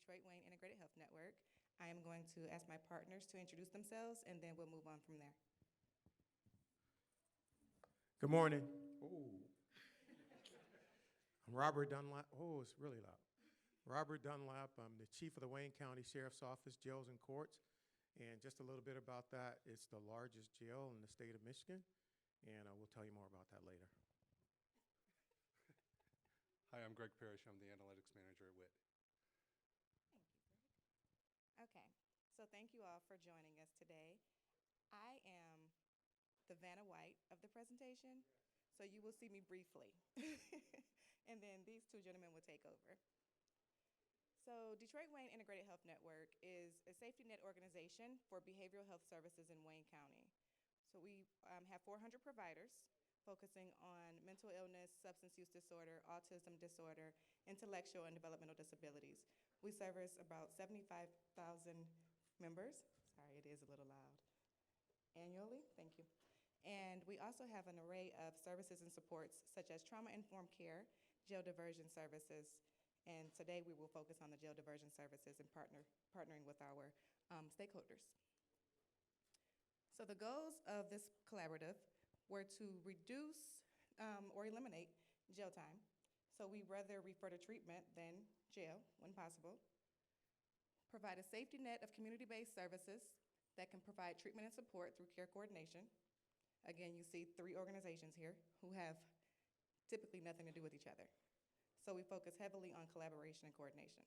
Detroit Wayne Integrated Health Network. I am going to ask my partners to introduce themselves, and then we'll move on from there. Good morning. Oh. I'm Robert Dunlap. Oh, it's really loud. Robert Dunlap. I'm the chief of the Wayne County Sheriff's Office, Jails and Courts. And just a little bit about that, it's the largest jail in the state of Michigan, and I will tell you more about that later. Hi, I'm Greg Parrish. I'm the analytics manager at WIT. Thank you, Greg. Okay, so thank you all for joining us today. I am the Vanna White of the presentation, so you will see me briefly. And then these two gentlemen will take over. So Detroit Wayne Integrated Health Network is a safety net organization for behavioral health services in Wayne County. So we have 400 providers focusing on mental illness, substance use disorder, autism disorder, intellectual and developmental disabilities. We service about 75,000 members. Sorry, it is a little loud. Annually, thank you. And we also have an array of services and supports such as trauma-informed care, jail diversion services, and today we will focus on the jail diversion services and partnering with our stakeholders. So the goals of this collaborative were to reduce or eliminate jail time. So we rather refer to treatment than jail when possible. Provide a safety net of community-based services that can provide treatment and support through care coordination. Again, you see 3 organizations here who have typically nothing to do with each other. So we focus heavily on collaboration and coordination.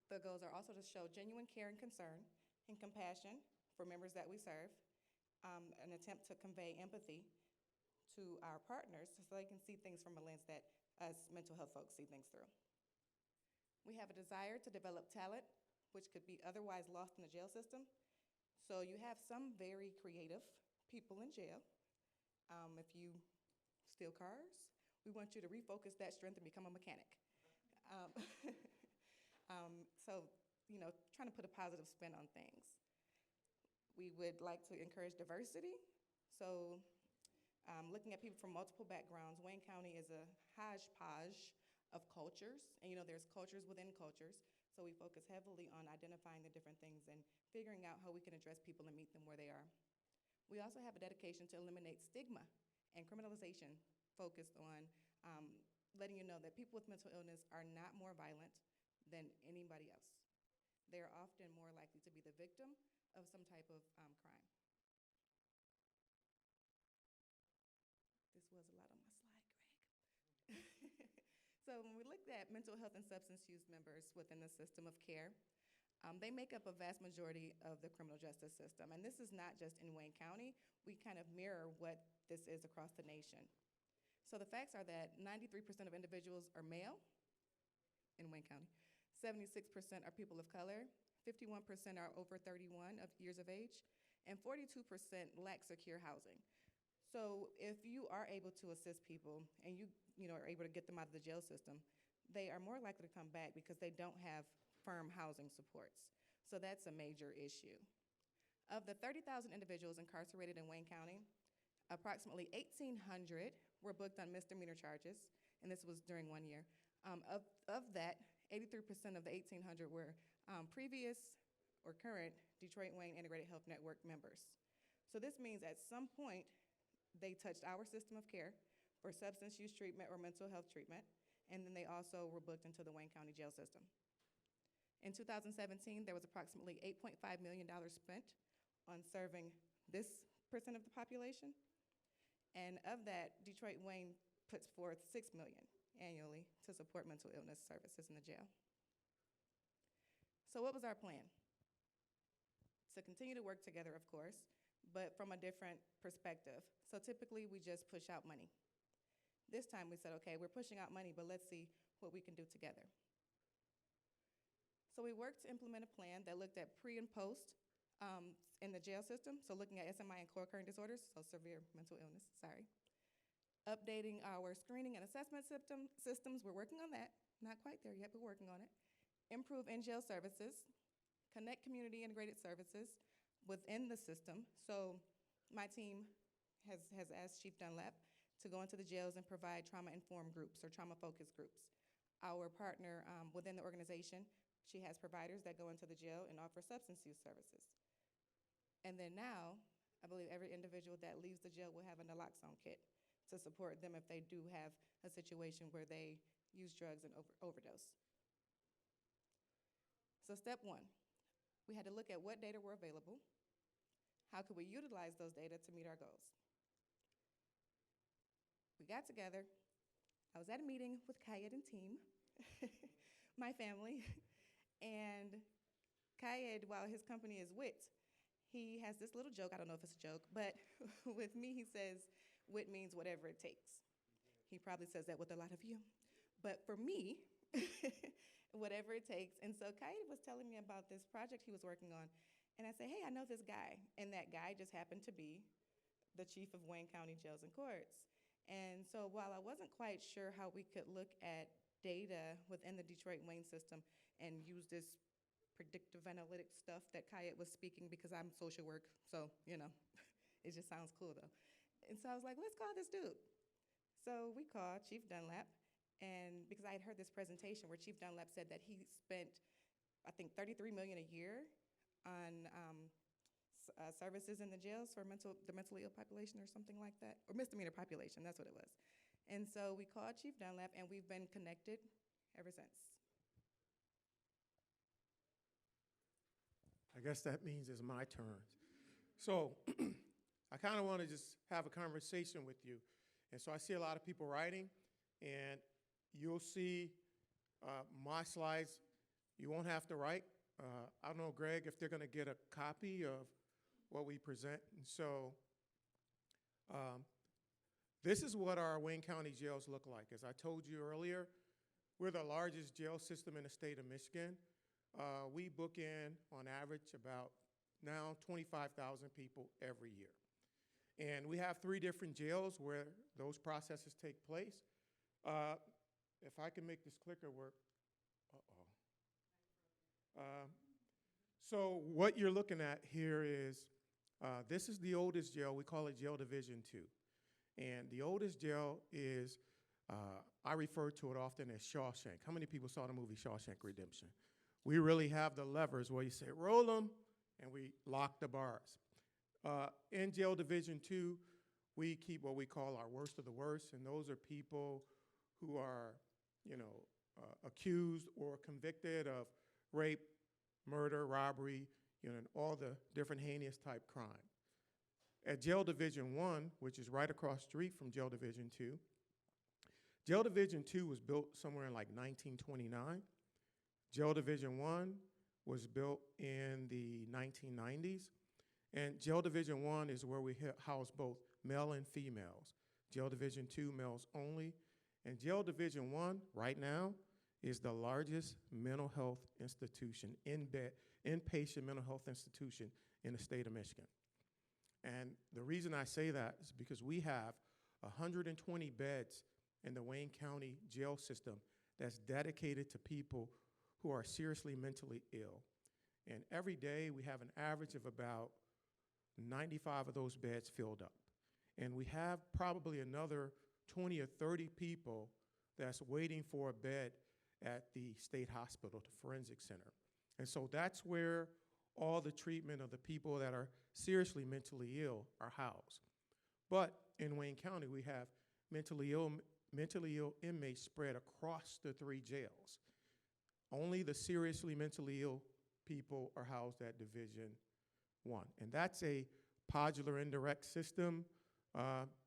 The goals are also to show genuine care and concern and compassion for members that we serve, an attempt to convey empathy to our partners so they can see things from a lens that us mental health folks see things through. We have a desire to develop talent, which could be otherwise lost in the jail system. So you have some very creative people in jail. If you steal cars, we want you to refocus that strength and become a mechanic. So, trying to put a positive spin on things. We would like to encourage diversity. So, looking at people from multiple backgrounds, Wayne County is a hodgepodge of cultures. And, there's cultures within cultures. So we focus heavily on identifying the different things and figuring out how we can address people and meet them where they are. We also have a dedication to eliminate stigma and criminalization focused on letting you know that people with mental illness are not more violent than anybody else. They're often more likely to be the victim of some type of crime. This was a lot on my slide, Greg. So when we looked at mental health and substance use members within the system of care, they make up a vast majority of the criminal justice system. And this is not just in Wayne County. We kind of mirror what this is across the nation. So the facts are that 93% of individuals are male in Wayne County. 76% are people of color. 51% are over 31 years of age. And 42% lack secure housing. So if you are able to assist people and you are able to get them out of the jail system, they are more likely to come back because they don't have firm housing supports. So that's a major issue. Of the 30,000 individuals incarcerated in Wayne County, approximately 1,800 were booked on misdemeanor charges, and this was during 1 year. Of that, 83% of the 1,800 were previous or current Detroit Wayne Integrated Health Network members. So this means at some point, they touched our system of care for substance use treatment or mental health treatment, and then they also were booked into the Wayne County jail system. In 2017, there was approximately $8.5 million spent on serving this percent of the population. And of that, Detroit Wayne puts forth $6 million annually to support mental illness services in the jail. So what was our plan? To continue to work together, of course, but from a different perspective. So typically, we just push out money. This time, we said, okay, we're pushing out money, but let's see what we can do together. So we worked to implement a plan that looked at pre and post in the jail system, so looking at SMI and co-occurring disorders, so severe mental illness, sorry. Updating our screening and assessment systems, we're working on that. Not quite there yet, but working on it. Improve in-jail services, connect community integrated services within the system. So my team has asked Chief Dunlap to go into the jails and provide trauma-informed groups or trauma-focused groups. our partner within the organization, she has providers that go into the jail and offer substance use services. And then now, I believe every individual that leaves the jail will have a naloxone kit to support them if they do have a situation where they use drugs and overdose. So step one, we had to look at what data were available, how could we utilize those data to meet our goals. We got together, I was at a meeting with Kayed and team, my family, and Kayed, while his company is WIT, he has this little joke, I don't know if it's a joke, but with me he says, WIT means whatever it takes. He probably says that with a lot of you. But for me, whatever it takes. And so Kayed was telling me about this project he was working on. And I said, hey, I know this guy. And that guy just happened to be the chief of Wayne County Jails and Courts. And so while I wasn't quite sure how we could look at data within the Detroit-Wayne system and use this predictive analytics stuff that Kayed was speaking, because I'm social work, so, you know, it just sounds cool though. And so I was like, let's call this dude. So we called Chief Dunlap, and because I had heard this presentation where Chief Dunlap said that he spent, I think, $33 million a year on services in the jails for the mentally ill population or something like that, or misdemeanor population, that's what it was. And so we called Chief Dunlap, and we've been connected ever since. I guess that means it's my turn. So I kind of want to just have a conversation with you. And so I see a lot of people writing, and you'll see my slides. You won't have to write. I don't know, Greg, if they're going to get a copy of what we present. And so this is what our Wayne County jails look like. As I told you earlier, we're the largest jail system in the state of Michigan. We book in, on average, about now 25,000 people every year. And we have 3 different jails where those processes take place. If I can make this clicker work. So what you're looking at here is, this is the oldest jail. We call it Jail Division 2. And the oldest jail is, I refer to it often as Shawshank. How many people saw the movie Shawshank Redemption? We really have the levers where you say, roll them, and we lock the bars. In Jail Division 2, we keep what we call our worst of the worst, and those are people who are, accused or convicted of rape, murder, robbery, and all the different heinous type crime. At Jail Division 1, which is right across the street from Jail Division 2, Jail Division 2 was built somewhere in like 1929. Jail Division 1 was built in the 1990s. And Jail Division 1 is where we house both male and females. Jail Division 2, males only. And Jail Division 1, right now, is the largest mental health institution, inpatient mental health institution in the state of Michigan. And the reason I say that is because we have 120 beds in the Wayne County jail system that's dedicated to people who are seriously mentally ill. And every day we have an average of about 95 of those beds filled up. And we have probably another 20 or 30 people that's waiting for a bed at the state hospital, the forensic center. And so that's where all the treatment of the people that are seriously mentally ill are housed. But in Wayne County, we have mentally ill inmates spread across the 3 jails. Only the seriously mentally ill people are housed at Division 1. And that's a modular indirect system.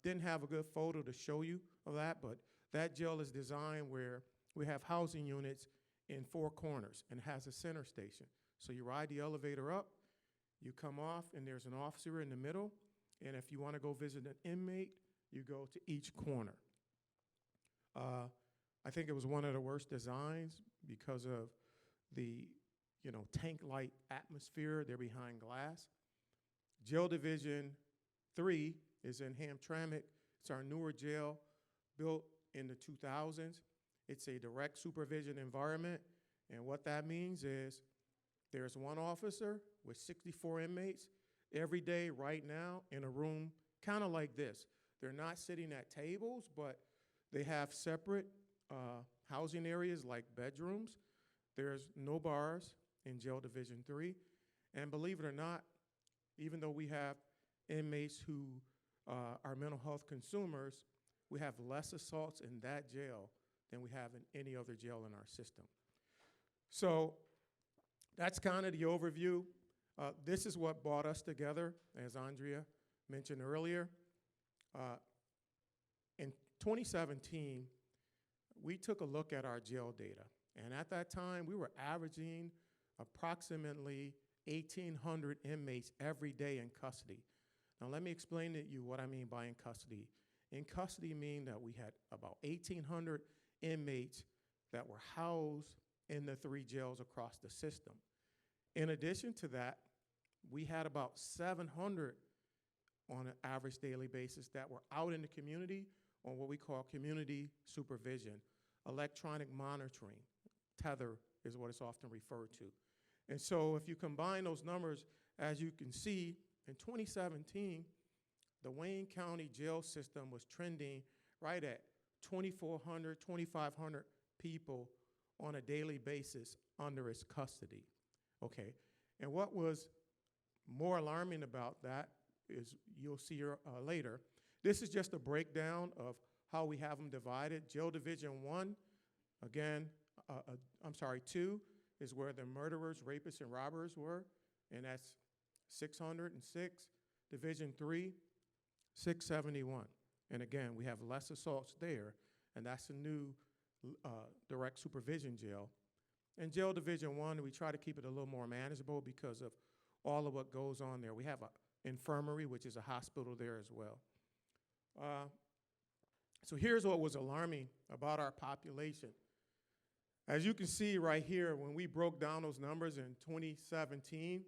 Didn't have a good photo to show you of that, but that jail is designed where we have housing units in 4 corners and has a center station. So you ride the elevator up, you come off, and there's an officer in the middle. And if you want to go visit an inmate, you go to each corner. I think it was one of the worst designs because of the, tank-like atmosphere. They're behind glass. Jail Division 3 is in Hamtramck. It's our newer jail, built in the 2000s. It's a direct supervision environment, and what that means is there's 1 officer with 64 inmates every day right now in a room kind of like this. They're not sitting at tables, but they have separate housing areas like bedrooms. There's no bars in Jail Division 3. And believe it or not, even though we have inmates who are mental health consumers, we have less assaults in that jail than we have in any other jail in our system. So that's kind of the overview. This is what brought us together, as Andrea mentioned earlier. In 2017, we took a look at our jail data. And at that time, we were averaging approximately 1,800 inmates every day in custody. Now, let me explain to you what I mean by in custody. In custody mean that we had about 1,800 inmates that were housed in the 3 jails across the system. In addition to that, we had about 700 on an average daily basis that were out in the community on what we call community supervision, electronic monitoring. Tether is what it's often referred to. And so if you combine those numbers, as you can see, in 2017, the Wayne County jail system was trending right at 2,400, 2,500 people on a daily basis under its custody, okay? And what was more alarming about that is, you'll see later, this is just a breakdown of how we have them divided. Jail Division 1, again, 2 is where the murderers, rapists, and robbers were, and that's 606. Division 3, 671. And again, we have less assaults there, and that's a new direct supervision jail. In Jail Division 1, we try to keep it a little more manageable because of all of what goes on there. We have an infirmary, which is a hospital there as well. So here's what was alarming about our population. As you can see right here, when we broke down those numbers in 2017,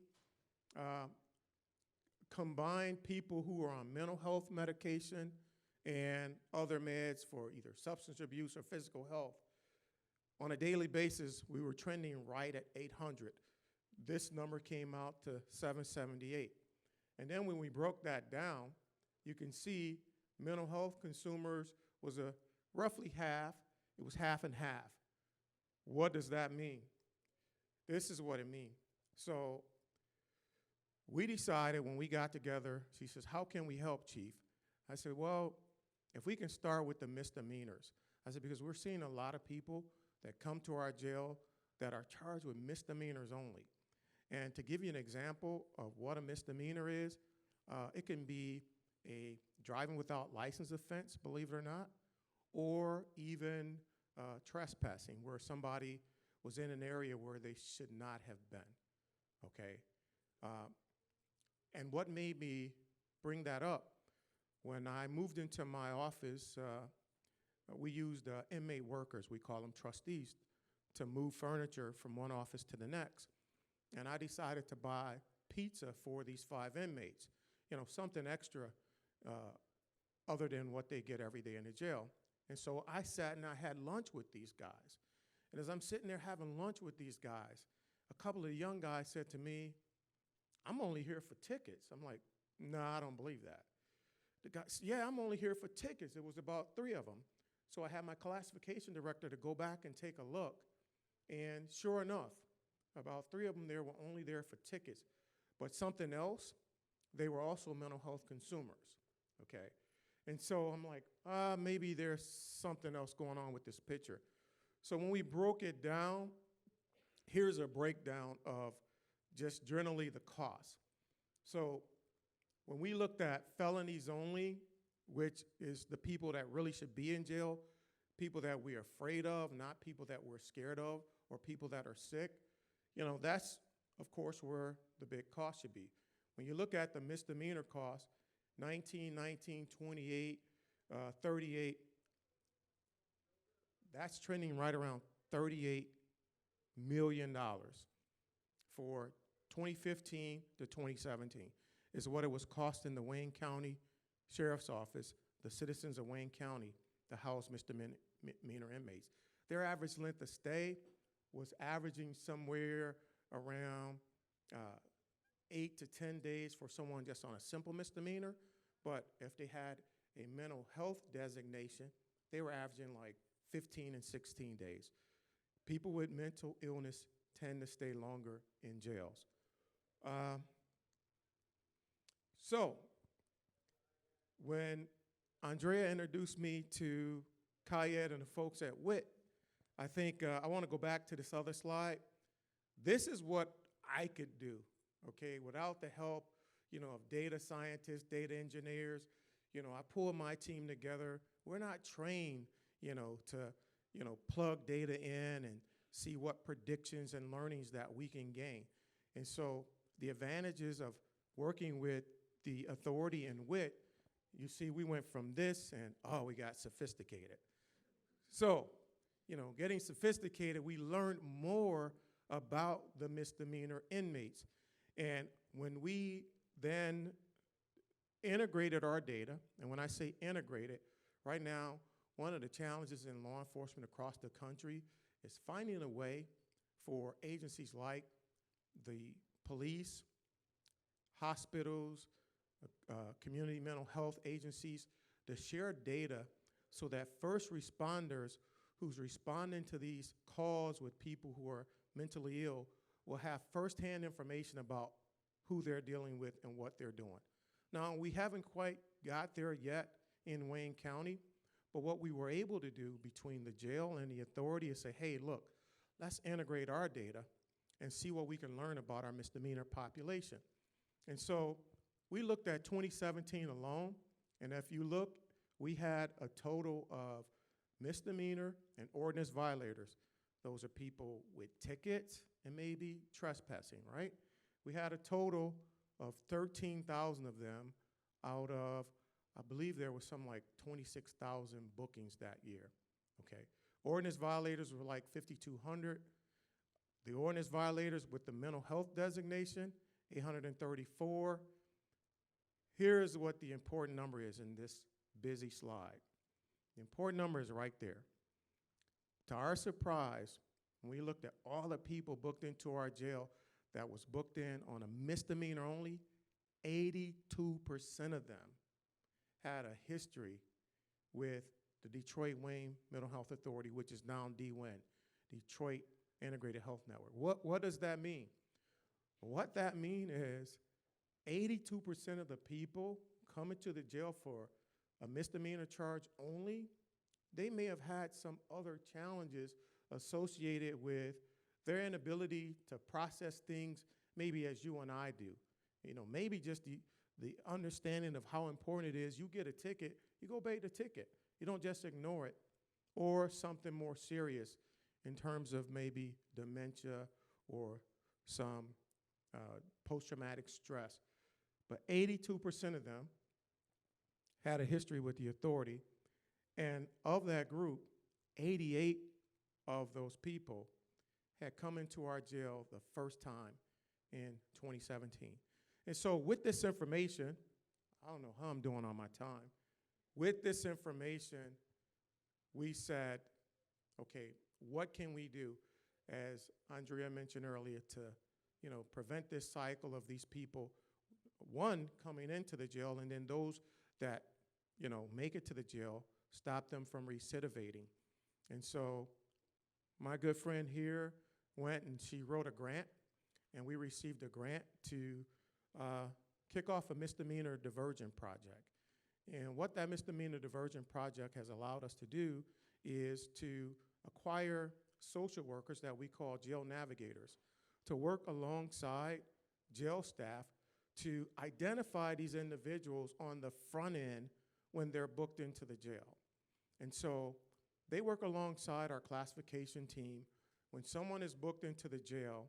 combined people who are on mental health medication and other meds for either substance abuse or physical health, on a daily basis, we were trending right at 800. This number came out to 778. And then when we broke that down, you can see mental health consumers was roughly half. It was half and half. What does that mean? This is what it means. So we decided when we got together, she says, how can we help, Chief? I said, well, if we can start with the misdemeanors. I said, because we're seeing a lot of people that come to our jail that are charged with misdemeanors only. And to give you an example of what a misdemeanor is, it can be a driving without license offense, believe it or not, or even trespassing, where somebody was in an area where they should not have been, okay? And what made me bring that up, when I moved into my office, we used inmate workers, we call them trustees, to move furniture from one office to the next. And I decided to buy pizza for these 5 inmates, you know, something extra other than what they get every day in the jail. And so I sat and I had lunch with these guys. And as I'm sitting there having lunch with these guys, a couple of young guys said to me, I'm only here for tickets. I'm like, no, I don't believe that. The guy said, yeah, I'm only here for tickets. It was about 3 of them. So I had my classification director to go back and take a look. And sure enough, about 3 of them there were only there for tickets. But something else, they were also mental health consumers, okay? And so I'm like, maybe there's something else going on with this picture. So when we broke it down, here's a breakdown of just generally the cost. So when we looked at felonies only, which is the people that really should be in jail, people that we're afraid of, not people that we're scared of, or people that are sick, you know, that's, of course, where the big cost should be. When you look at the misdemeanor cost, 19, 19, 28, 38, that's trending right around $38 million for 2015 to 2017 is what it was costing the Wayne County Sheriff's Office, the citizens of Wayne County, to house misdemeanor inmates. Their average length of stay was averaging somewhere around 8 to 10 days for someone just on a simple misdemeanor, but if they had a mental health designation, they were averaging like 15 and 16 days. People with mental illness tend to stay longer in jails. So when Andrea introduced me to Kayed and the folks at WIT, I think I want to go back to this other slide. This is what I could do, okay, without the help, of data scientists, data engineers. I pulled my team together. We're not trained, to, plug data in and see what predictions and learnings that we can gain. And so the advantages of working with the authority and WIT, you see we went from this and, we got sophisticated. So, getting sophisticated, we learned more about the misdemeanor inmates. And when we then integrated our data, and when I say integrated, right now, one of the challenges in law enforcement across the country is finding a way for agencies like the police, hospitals, community mental health agencies to share data so that first responders who's responding to these calls with people who are mentally ill will have firsthand information about who they're dealing with and what they're doing. Now, we haven't quite got there yet in Wayne County, but what we were able to do between the jail and the authority is say, hey, look, let's integrate our data and see what we can learn about our misdemeanor population. And so we looked at 2017 alone, and if you look, we had a total of misdemeanor and ordinance violators. Those are people with tickets and maybe trespassing, right? We had a total of 13,000 of them out of, I believe there was some like 26,000 bookings that year, okay? Ordinance violators were like 5,200. The ordinance violators with the mental health designation, 834. Here's what the important number is in this busy slide. The important number is right there. To our surprise, when we looked at all the people booked into our jail that was booked in on a misdemeanor only, 82% of them had a history with the Detroit Wayne Mental Health Authority, which is now DWIN, Detroit Integrated Health Network. What does that mean? What that means is 82% of the people coming to the jail for a misdemeanor charge only, they may have had some other challenges associated with their inability to process things maybe as you and I do. Maybe just the understanding of how important it is. You get a ticket, you go pay the ticket. You don't just ignore it. Or something more serious in terms of maybe dementia or some post-traumatic stress. But 82% of them had a history with the authority. And of that group, 88 of those people had come into our jail the first time in 2017. And so with this information, I don't know how I'm doing on my time. With this information, we said, okay, what can we do, as Andrea mentioned earlier, to prevent this cycle of these people, one, coming into the jail, and then those that make it to the jail, stop them from recidivating. And so my good friend here went and she wrote a grant, and we received a grant to kick off a misdemeanor diversion project. And what that misdemeanor diversion project has allowed us to do is to acquire social workers that we call jail navigators to work alongside jail staff to identify these individuals on the front end when they're booked into the jail. And so they work alongside our classification team. When someone is booked into the jail,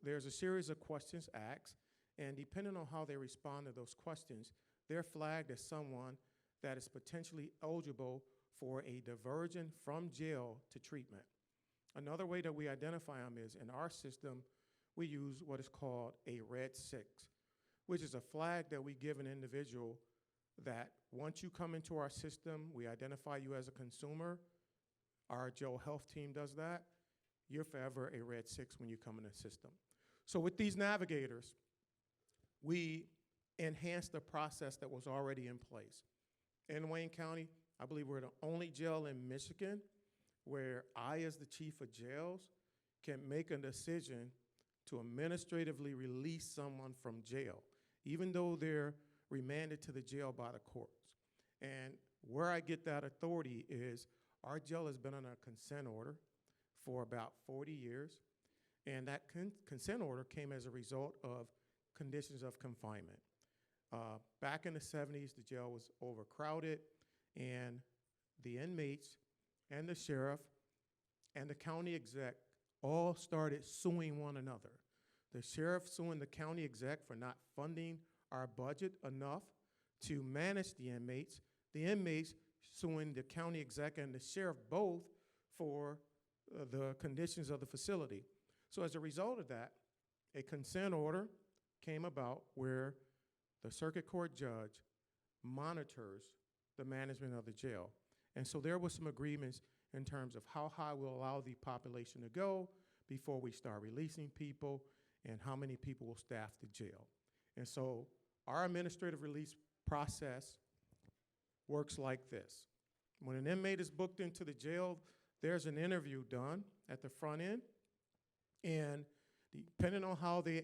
there's a series of questions asked, and depending on how they respond to those questions, they're flagged as someone that is potentially eligible for a diversion from jail to treatment. Another way that we identify them is in our system, we use what is called a Red 6, which is a flag that we give an individual that once you come into our system, we identify you as a consumer. Our jail health team does that. You're forever a Red 6 when you come in the system. So with these navigators, we enhanced the process that was already in place. In Wayne County, I believe we're the only jail in Michigan where I, as the chief of jails, can make a decision to administratively release someone from jail, even though they're remanded to the jail by the courts. And where I get that authority is our jail has been on a consent order for about 40 years, and that consent order came as a result of conditions of confinement. Back in the 70s, the jail was overcrowded, and the inmates and the sheriff and the county exec all started suing one another. The sheriff suing the county exec for not funding our budget enough to manage the inmates suing the county exec and the sheriff both for the conditions of the facility. So as a result of that, a consent order came about where the circuit court judge monitors the management of the jail. And so there were some agreements in terms of how high we'll allow the population to go before we start releasing people and how many people will staff the jail. And so our administrative release process works like this. When an inmate is booked into the jail, there's an interview done at the front end, and depending on how they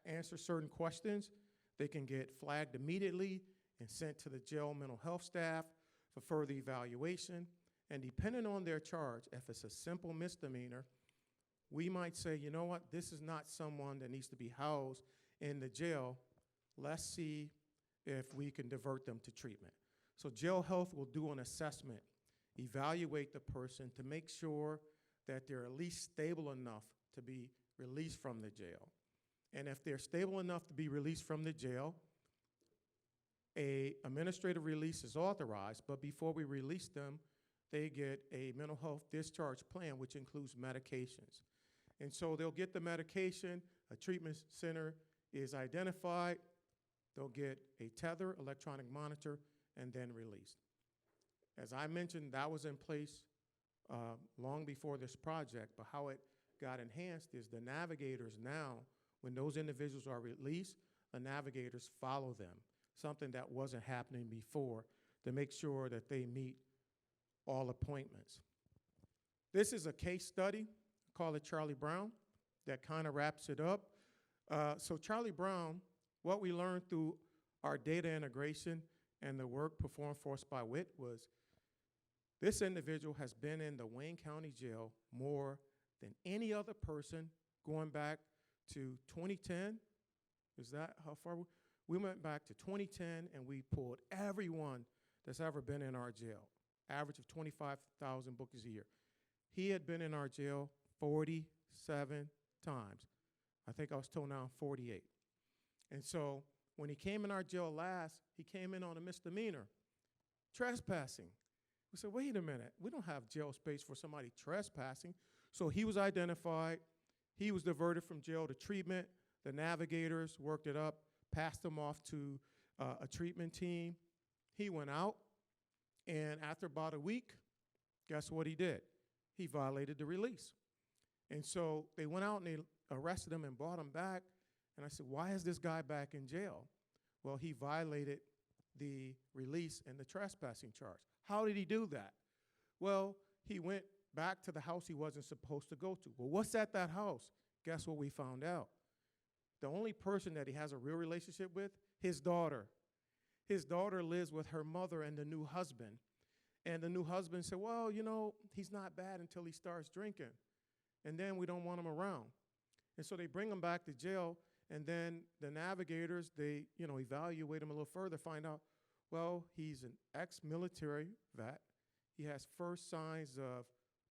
answer certain questions, they can get flagged immediately and sent to the jail mental health staff for further evaluation. And depending on their charge, if it's a simple misdemeanor, we might say, you know what, this is not someone that needs to be housed in the jail. Let's see if we can divert them to treatment. So jail health will do an assessment, evaluate the person to make sure that they're at least stable enough to be released from the jail. And if they're stable enough to be released from the jail, an administrative release is authorized, but before we release them, they get a mental health discharge plan, which includes medications. And so they'll get the medication, a treatment center is identified, they'll get a tether, electronic monitor, and then released. As I mentioned, that was in place long before this project, but how it got enhanced is the navigators now, when those individuals are released, the navigators follow them, something that wasn't happening before, to make sure that they meet all appointments. This is a case study, call it Charlie Brown, that kind of wraps it up. So Charlie Brown, what we learned through our data integration and the work performed for us by WIT was this individual has been in the Wayne County Jail more than any other person going back to 2010. Is that how far? We went back to 2010 and we pulled everyone that's ever been in our jail, average of 25,000 bookings a year. He had been in our jail 47 times. I think I was told now 48. And so when he came in our jail last, he came in on a misdemeanor, trespassing. We said, wait a minute, we don't have jail space for somebody trespassing. So he was identified. He was diverted from jail to treatment. The navigators worked it up, passed him off to a treatment team. He went out, and after about a week, guess what he did? He violated the release. And so they went out and they arrested him and brought him back. And I said, why is this guy back in jail? Well, he violated the release and the trespassing charge. How did he do that? Well, he went back to the house he wasn't supposed to go to. Well, what's at that house? Guess what we found out? The only person that he has a real relationship with, his daughter. His daughter lives with her mother and the new husband. And the new husband said, well, you know, he's not bad until he starts drinking. And then we don't want him around. And so they bring him back to jail, and then the navigators, they, evaluate him a little further, find out, well, he's an ex-military vet. He has first signs of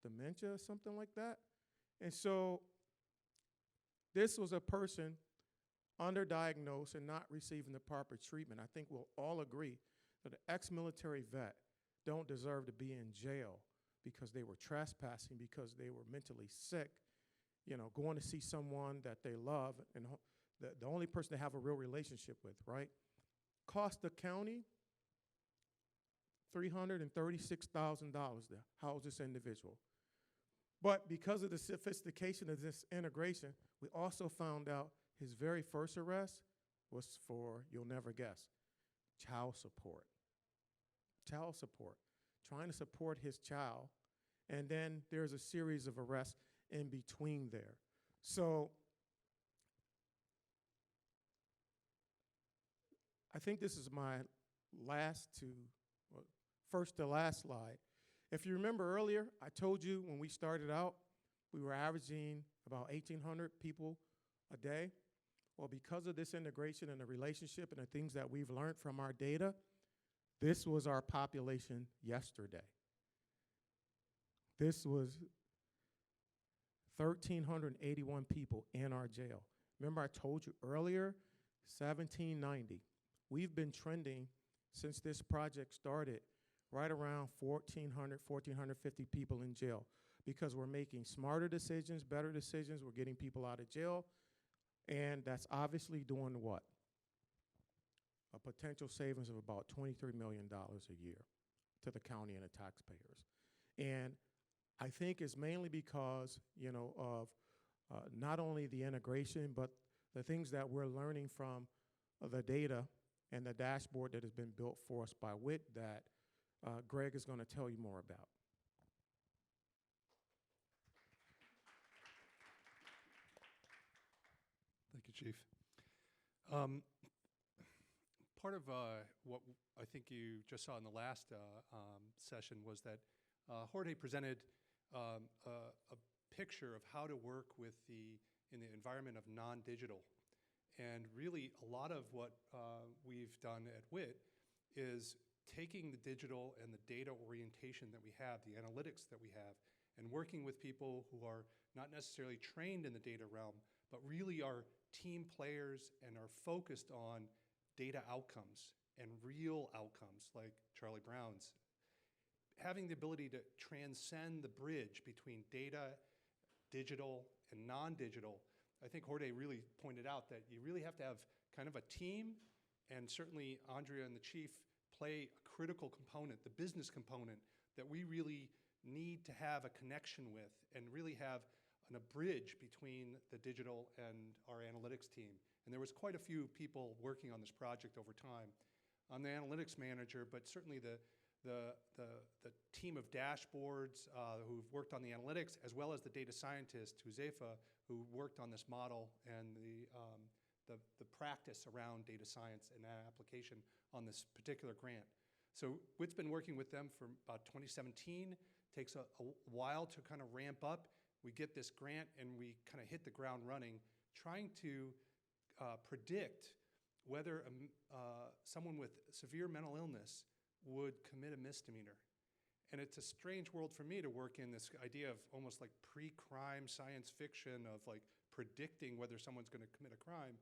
dementia, something like that. And so this was a person underdiagnosed and not receiving the proper treatment. I think we'll all agree that an ex-military vet don't deserve to be in jail because they were trespassing, because they were mentally sick, going to see someone that they love and the only person they have a real relationship with, right? Cost the county $336,000 to house this individual. But because of the sophistication of this integration, we also found out his very first arrest was for, you'll never guess, child support. Child support. trying to support his child, and then there's a series of arrests in between there. So I think this is my first to last slide. If you remember earlier, I told you when we started out, we were averaging about 1,800 people a day. Well, because of this integration and the relationship and the things that we've learned from our data, this was our population yesterday. This was 1,381 people in our jail. Remember I told you earlier, 1790. We've been trending since this project started right around 1,400, 1,450 people in jail because we're making smarter decisions, better decisions, we're getting people out of jail, and that's obviously doing what? A potential savings of about $23 million a year to the county and the taxpayers. And I think it's mainly because, of not only the integration, but the things that we're learning from the data and the dashboard that has been built for us by WIT that Greg is going to tell you more about. Thank you, Chief. Part of what I think you just saw in the last session was that Jorge presented a picture of how to work with in the environment of non-digital. And really, a lot of what we've done at WIT is taking the digital and the data orientation that we have, the analytics that we have, and working with people who are not necessarily trained in the data realm, but really are team players and are focused on data outcomes and real outcomes like Charlie Brown's. Having the ability to transcend the bridge between data, digital, and non-digital, I think Jorge really pointed out that you really have to have kind of a team, and certainly Andrea and the Chief play a critical component, the business component, that we really need to have a connection with and really have a bridge between the digital and our analytics team. And there was quite a few people working on this project over time. I'm the analytics manager, but certainly the team of dashboards who've worked on the analytics, as well as the data scientist, Huzefa, who worked on this model and the practice around data science and application on this particular grant. So WIT's been working with them for about 2017. Takes a while to kind of ramp up. We get this grant and we kind of hit the ground running, trying to predict whether someone with severe mental illness would commit a misdemeanor. And it's a strange world for me to work in, this idea of almost like pre-crime science fiction of like predicting whether someone's going to commit a crime.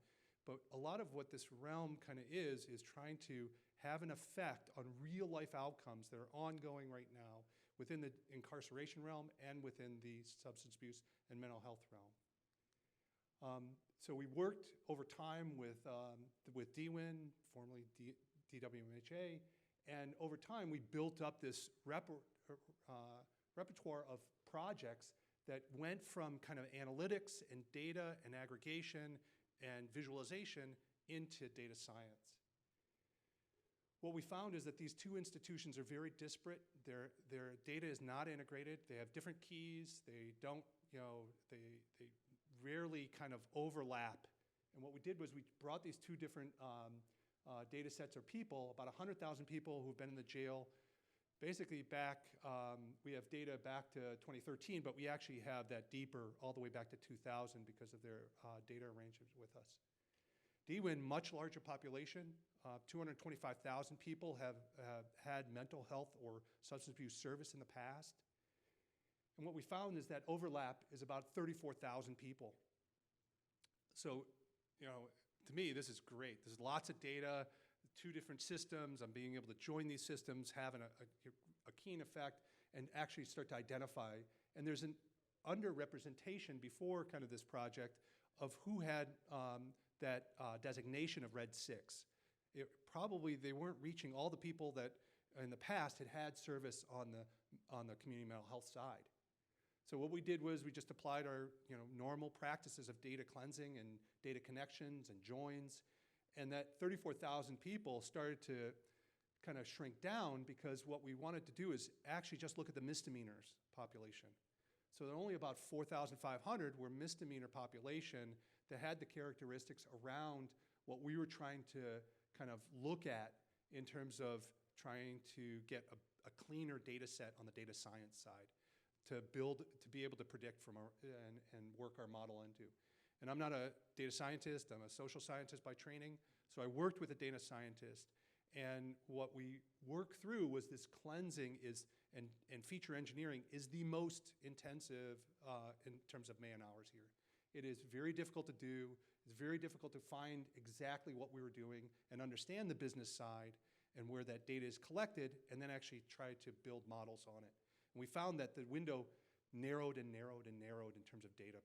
But a lot of what this realm kind of is trying to have an effect on real life outcomes that are ongoing right now within the incarceration realm and within the substance abuse and mental health realm. So we worked over time with DWIN, formerly DWMHA, and over time we built up this repertoire of projects that went from kind of analytics and data and aggregation and visualization into data science. What we found is that these two institutions are very disparate. Their data is not integrated. They have different keys. They don't, they rarely kind of overlap. And what we did was we brought these two different data sets of people, about 100,000 people who've been in the jail. Basically back, we have data back to 2013, but we actually have that deeper all the way back to 2000 because of their data arrangements with us. DWIN, much larger population, 225,000 people have had mental health or substance abuse service in the past. And what we found is that overlap is about 34,000 people. So, to me, this is great. There's lots of data, two different systems. I'm being able to join these systems, having a keen effect, and actually start to identify. And there's an underrepresentation before kind of this project of who had that designation of Red 6. Probably they weren't reaching all the people that in the past had service on the community mental health side. So what we did was we just applied our normal practices of data cleansing and data connections and joins, and that 34,000 people started to kind of shrink down because what we wanted to do is actually just look at the misdemeanors population. So there are only about 4,500 were misdemeanor population that had the characteristics around what we were trying to kind of look at in terms of trying to get a cleaner data set on the data science side to be able to predict from and work our model into. And I'm not a data scientist, I'm a social scientist by training, so I worked with a data scientist, and what we worked through was this cleansing and feature engineering is the most intensive in terms of man hours here. It is very difficult to do. It's very difficult to find exactly what we were doing and understand the business side and where that data is collected, and then actually try to build models on it. And we found that the window narrowed and narrowed and narrowed in terms of data.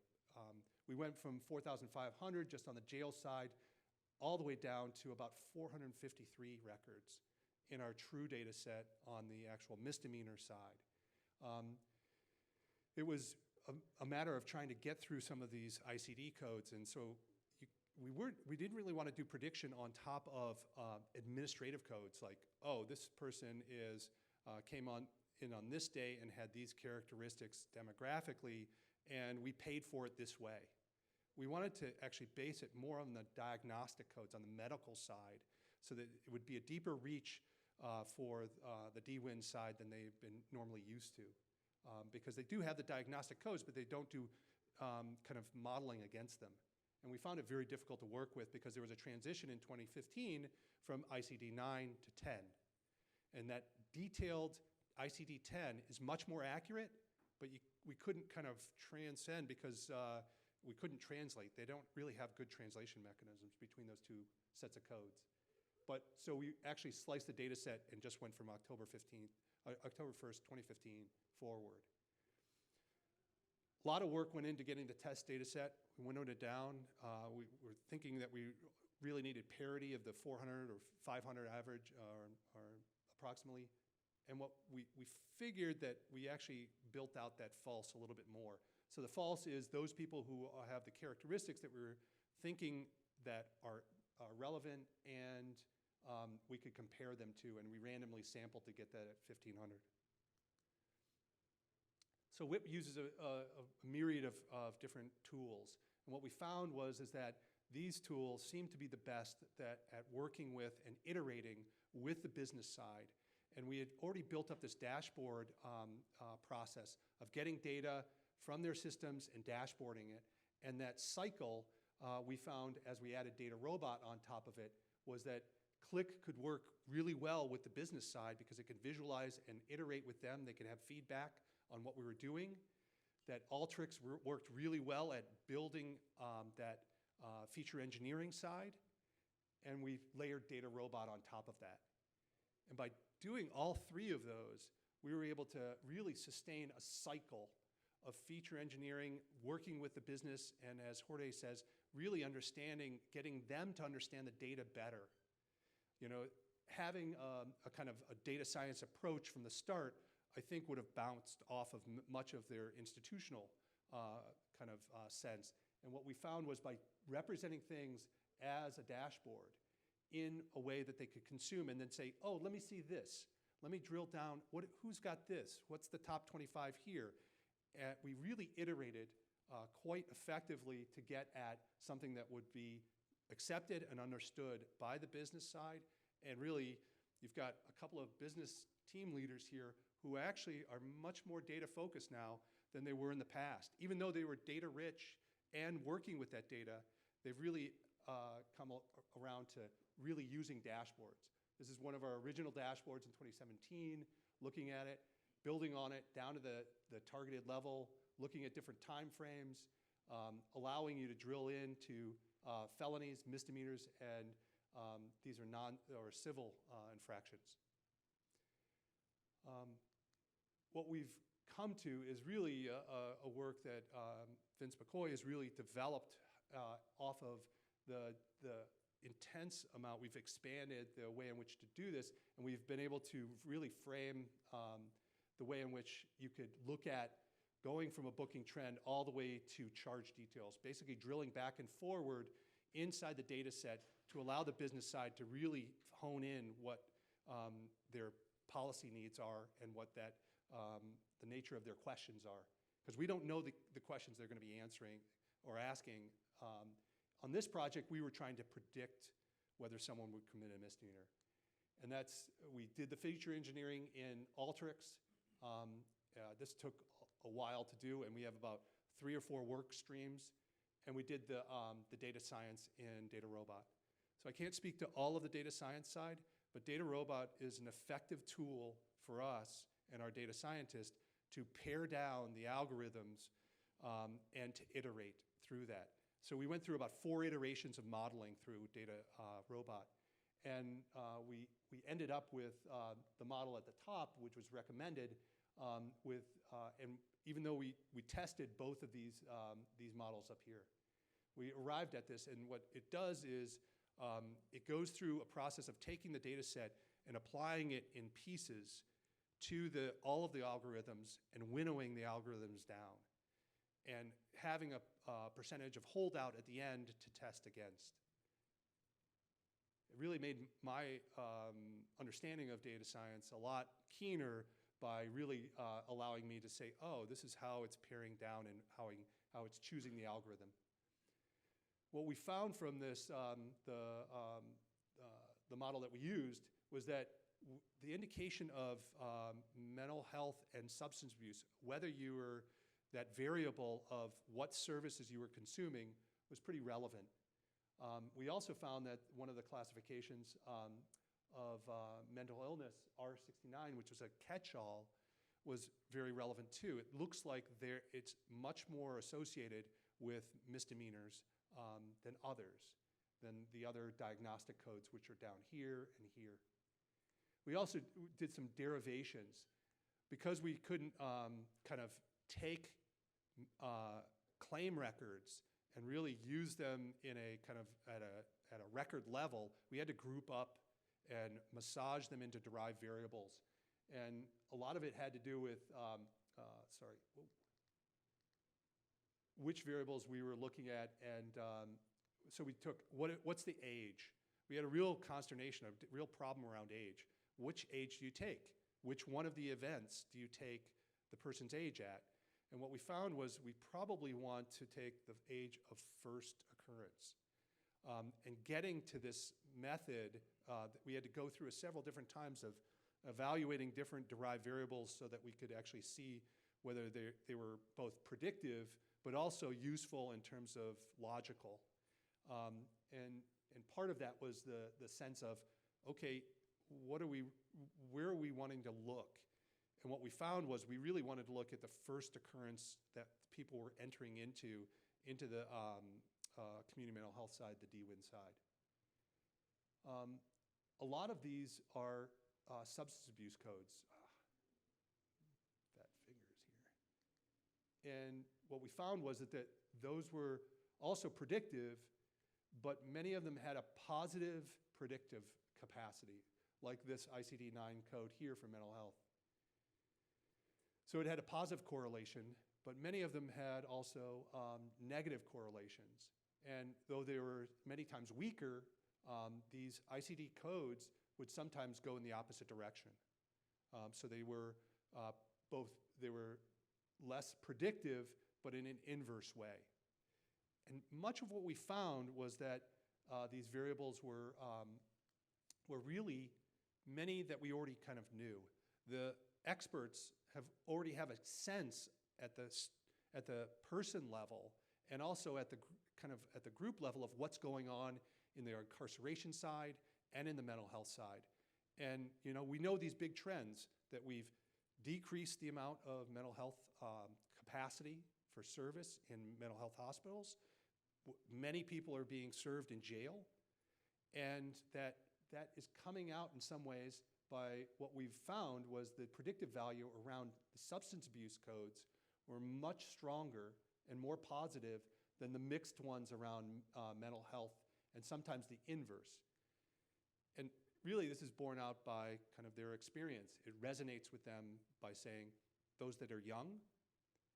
We went from 4,500 just on the jail side all the way down to about 453 records in our true data set on the actual misdemeanor side. It was a matter of trying to get through some of these ICD codes, and so we didn't really want to do prediction on top of administrative codes like, oh, this person came in on this day and had these characteristics demographically, and we paid for it this way. We wanted to actually base it more on the diagnostic codes, on the medical side, so that it would be a deeper reach for the DWIN side than they've been normally used to. Because they do have the diagnostic codes, but they don't do kind of modeling against them. And we found it very difficult to work with because there was a transition in 2015 from ICD-9 to 10. And that detailed ICD-10 is much more accurate, but we couldn't kind of transcend because we couldn't translate. They don't really have good translation mechanisms between those two sets of codes. But so we actually sliced the data set and just went from October 1st, 2015 forward. A lot of work went into getting the test data set. We winnowed it down. We were thinking that we really needed parity of the 400 or 500 average or approximately. And what we figured that we actually built out that false a little bit more. So the false is those people who have the characteristics that we were thinking that are relevant and we could compare them to, and we randomly sampled to get that at 1,500. So WIP uses a myriad of different tools. And what we found was that these tools seem to be the best at working with and iterating with the business side. And we had already built up this dashboard process of getting data from their systems and dashboarding it. And that cycle we found as we added Data Robot on top of it was that Click could work really well with the business side because it could visualize and iterate with them. They could have feedback on what we were doing. That Alteryx worked really well at building that feature engineering side. And we layered Data Robot on top of that. And by doing all three of those, we were able to really sustain a cycle of feature engineering, working with the business, and as Jorge says, really understanding, getting them to understand the data better. You know, having a kind of a data science approach from the start, I think would have bounced off of much of their institutional kind of sense. And what we found was by representing things as a dashboard in a way that they could consume and then say, oh, let me see this. Let me drill down, who's got this? What's the top 25 here? We really iterated quite effectively to get at something that would be accepted and understood by the business side. And really, you've got a couple of business team leaders here who actually are much more data focused now than they were in the past. Even though they were data rich and working with that data, they've really come around to really using dashboards. This is one of our original dashboards in 2017, looking at it, building on it down to the targeted level, looking at different time frames, allowing you to drill into felonies, misdemeanors, and these are civil infractions. What we've come to is really a work that Vince McCoy has really developed off of the intense amount. We've expanded the way in which to do this, and we've been able to really frame the way in which you could look at going from a booking trend all the way to charge details, basically drilling back and forward inside the data set to allow the business side to really hone in what their policy needs are and what the nature of their questions are. Because we don't know the questions they're going to be answering or asking. On this project, we were trying to predict whether someone would commit a misdemeanor. And we did the feature engineering in Alteryx. This took a while to do, and we have about 3 or 4 work streams. And we did the data science in DataRobot. So I can't speak to all of the data science side, but DataRobot is an effective tool for us and our data scientists to pare down the algorithms and to iterate through that. So we went through about 4 iterations of modeling through DataRobot. And we ended up with the model at the top, which was recommended and even though we tested both of these models up here. We arrived at this, and what it does is it goes through a process of taking the data set and applying it in pieces to all of the algorithms and winnowing the algorithms down and having a percentage of holdout at the end to test against. It really made my understanding of data science a lot keener by really allowing me to say, oh, this is how it's paring down and how it's choosing the algorithm. What we found from this, the model that we used, was that the indication of mental health and substance abuse, whether you were that variable of what services you were consuming, was pretty relevant. We also found that one of the classifications of mental illness, R69, which was a catch-all, was very relevant too. It looks like it's much more associated with misdemeanors than others, than the other diagnostic codes, which are down here and here. We also did some derivations. Because we couldn't kind of take claim records and really use them in a kind of at a record level, we had to group up and massage them into derived variables. And a lot of it had to do with, which variables we were looking at. And so we took, what's the age? We had a real consternation, a real problem around age. Which age do you take? Which one of the events do you take the person's age at? And what we found was we probably want to take the age of first occurrence. And getting to this method, we had to go through several different times of evaluating different derived variables so that we could actually see whether they were both predictive but also useful in terms of logical. And part of that was the sense of, okay, where are we wanting to look? And what we found was we really wanted to look at the first occurrence that people were entering into the community mental health side, the DWIN side. A lot of these are substance abuse codes. Fat fingers here. And what we found was that those were also predictive, but many of them had a positive predictive capacity, like this ICD-9 code here for mental health. So it had a positive correlation, but many of them had also negative correlations. And though they were many times weaker, these ICD codes would sometimes go in the opposite direction. So they were they were less predictive, but in an inverse way. And much of what we found was that these variables were really many that we already kind of knew. The experts already have a sense at the person level and also at the group level of what's going on in the incarceration side and in the mental health side. And we know these big trends, that we've decreased the amount of mental health capacity for service in mental health hospitals. Many people are being served in jail, and that is coming out in some ways by what we've found was the predictive value around the substance abuse codes were much stronger and more positive than the mixed ones around mental health, and sometimes the inverse. And really this is borne out by kind of their experience. It resonates with them by saying those that are young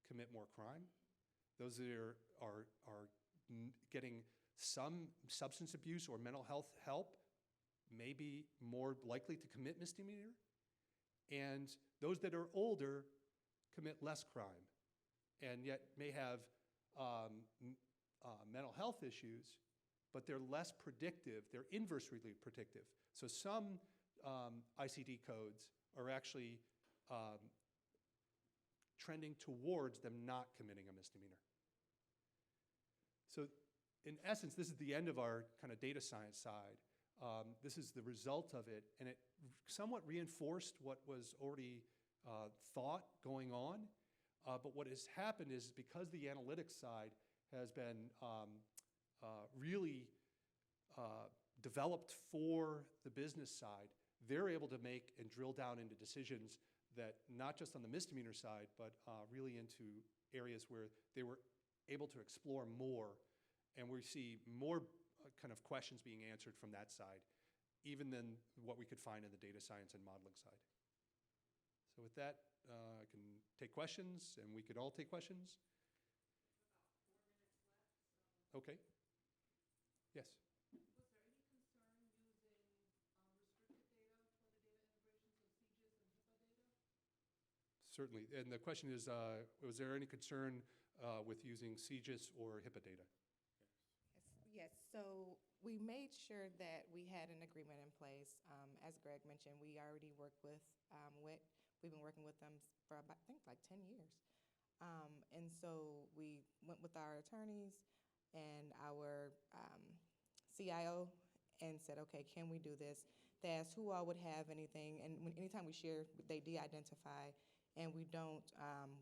commit more crime. Those that are getting some substance abuse or mental health help may be more likely to commit misdemeanor, and those that are older commit less crime, and yet may have mental health issues, but they're less predictive, they're inversely predictive. So some ICD codes are actually trending towards them not committing a misdemeanor. So in essence, this is the end of our kind of data science side. This is the result of it, and it somewhat reinforced what was already thought going on. But what has happened is because the analytics side has been really developed for the business side, they're able to make and drill down into decisions that not just on the misdemeanor side, but really into areas where they were able to explore more. And we see more kind of questions being answered from that side, even than what we could find in the data science and modeling side. So with that, I can take questions, and we could all take questions. Okay. Yes. Was there any concern using restricted data for the data integration, so CGIS and HIPAA data? Certainly. And the question is, was there any concern with using CGIS or HIPAA data? Yes, so we made sure that we had an agreement in place. As Greg mentioned, we already work with WIT. We've been working with them for about, I think, like 10 years. And so we went with our attorneys and our CIO and said, okay, can we do this? They asked who all would have anything, and anytime we share, they de-identify, and we don't,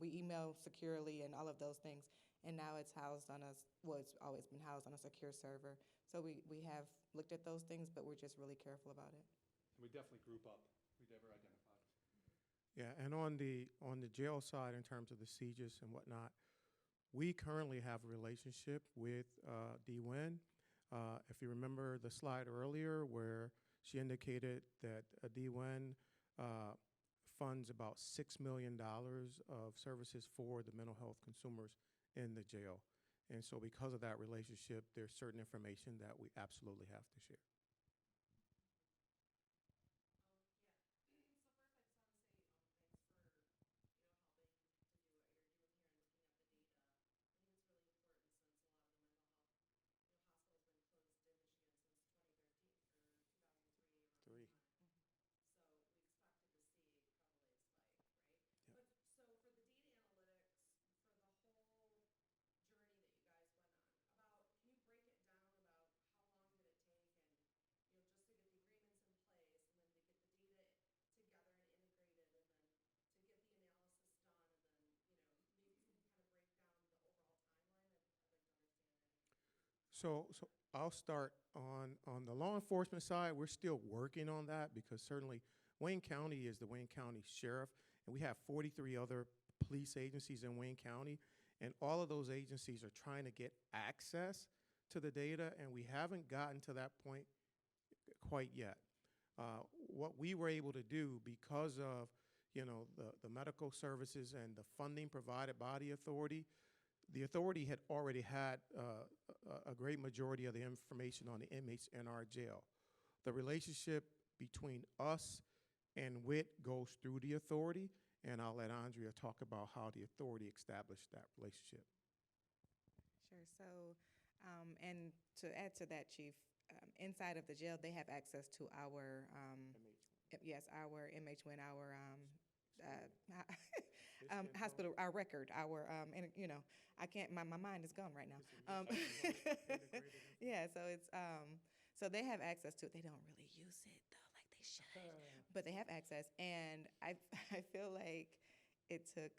we email securely and all of those things. And now it's housed on us, well, it's always been housed on a secure server. So we have looked at those things, but we're just really careful about it. We definitely group up. We never identified. Yeah, and on the jail side, in terms of the CGIS and whatnot, we currently have a relationship with DWIN. If you remember the slide earlier where she indicated that DWIN funds about $6 million of services for the mental health consumers in the jail. And so because of that relationship, there's certain information that we absolutely have to share. So I'll start on the law enforcement side. We're still working on that because certainly Wayne County is the Wayne County Sheriff, and we have 43 other police agencies in Wayne County, and all of those agencies are trying to get access to the data, and we haven't gotten to that point quite yet. What we were able to do because of the medical services and the funding provided by the authority had already had a great majority of the information on the inmates in our jail. The relationship between us and WIT goes through the authority, and I'll let Andrea talk about how the authority established that relationship. Sure. So, and to add to that, Chief, inside of the jail, they have access to our, yes, our MHWIN, our hospital, our record, our, and I can't, my mind is gone right now. Yeah, so it's, so they have access to it. They don't really use it though, like they should, but they have access. And I feel like it took,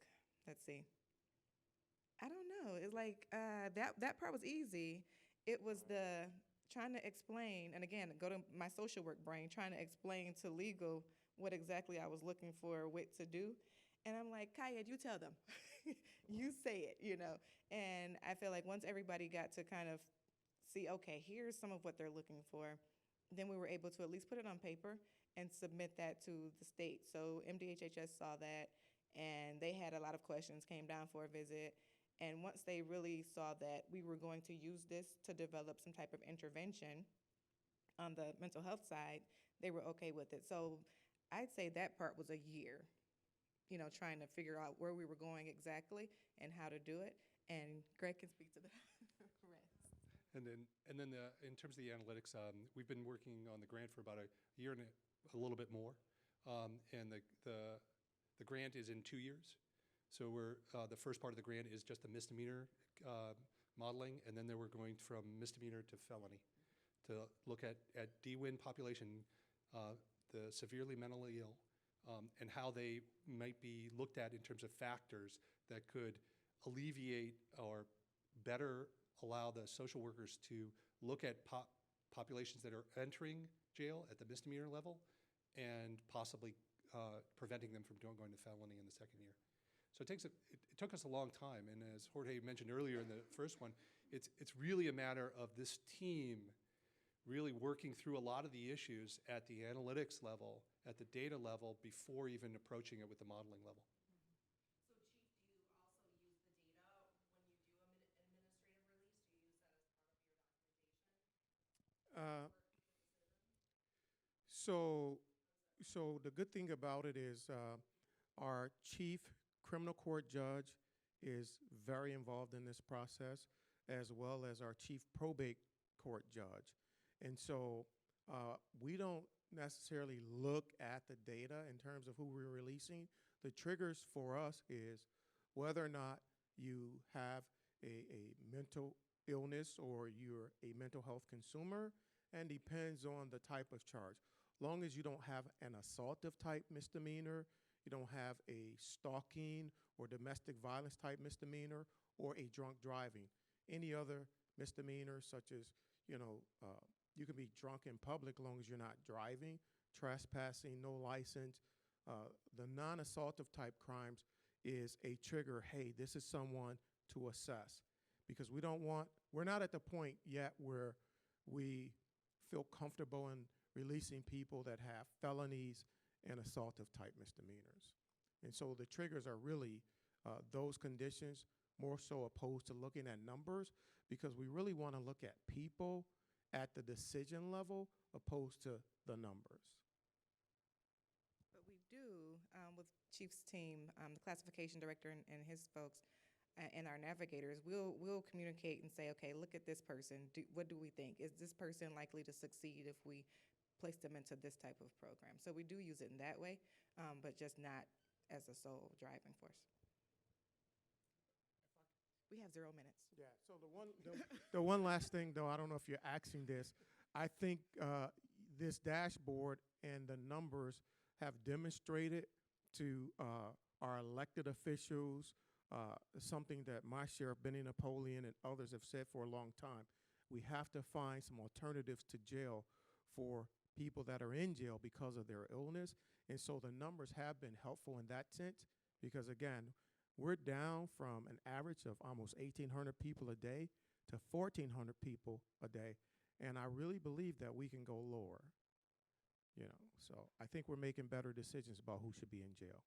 let's see, I don't know. It's like, that part was easy. It was the trying to explain, and again, go to my social work brain, trying to explain to legal what exactly I was looking for WIT to do. And I'm like, Kaya, you tell them. You say it, And I feel like once everybody got to kind of see, okay, here's some of what they're looking for, then we were able to at least put it on paper and submit that to the state. So MDHHS saw that, and they had a lot of questions, came down for a visit. And once they really saw that we were going to use this to develop some type of intervention, on the mental health side, they were okay with it. So I'd say that part was a year, trying to figure out where we were going exactly and how to do it. And Greg can speak to the rest. In terms of the analytics, we've been working on the grant for about a year and a little bit more, and the grant is in 2 years. So the first part of the grant is just the misdemeanor modeling, and then we're going from misdemeanor to felony to look at DWIN population, the severely mentally ill, and how they might be looked at in terms of factors that could alleviate or better allow the social workers to look at populations that are entering jail at the misdemeanor level and possibly preventing them from going to felony in the second year. So it took us a long time, and as Jorge mentioned earlier in the first one, it's really a matter of this team really working through a lot of the issues at the analytics level, at the data level, before even approaching it with the modeling level. So the good thing about it is our chief criminal court judge is very involved in this process, as well as our chief probate court judge. And so we don't necessarily look at the data in terms of who we're releasing. The triggers for us is whether or not you have a mental illness or you're a mental health consumer, and depends on the type of charge. Long as you don't have an assaultive type misdemeanor, you don't have a stalking or domestic violence type misdemeanor, or a drunk driving. Any other misdemeanor, such as, you can be drunk in public as long as you're not driving, trespassing, no license. The non-assaultive type crimes is a trigger, hey, this is someone to assess. Because we're not at the point yet where we feel comfortable in releasing people that have felonies and assaultive type misdemeanors. And so the triggers are really those conditions, more so opposed to looking at numbers, because we really want to look at people at the decision level opposed to the numbers. But we do, with Chief's team, the classification director and his folks, and our navigators, we'll communicate and say, okay, look at this person. What do we think? Is this person likely to succeed if we place them into this type of program? So we do use it in that way, but just not as a sole driving force. We have 0 minutes. Yeah, so the one last thing, though, I don't know if you're asking this, I think this dashboard and the numbers have demonstrated to our elected officials, something that my sheriff, Benny Napoleon, and others have said for a long time. We have to find some alternatives to jail for people that are in jail because of their illness. And so the numbers have been helpful in that sense, because, again, we're down from an average of almost 1,800 people a day to 1,400 people a day. And I really believe that we can go lower. So I think we're making better decisions about who should be in jail.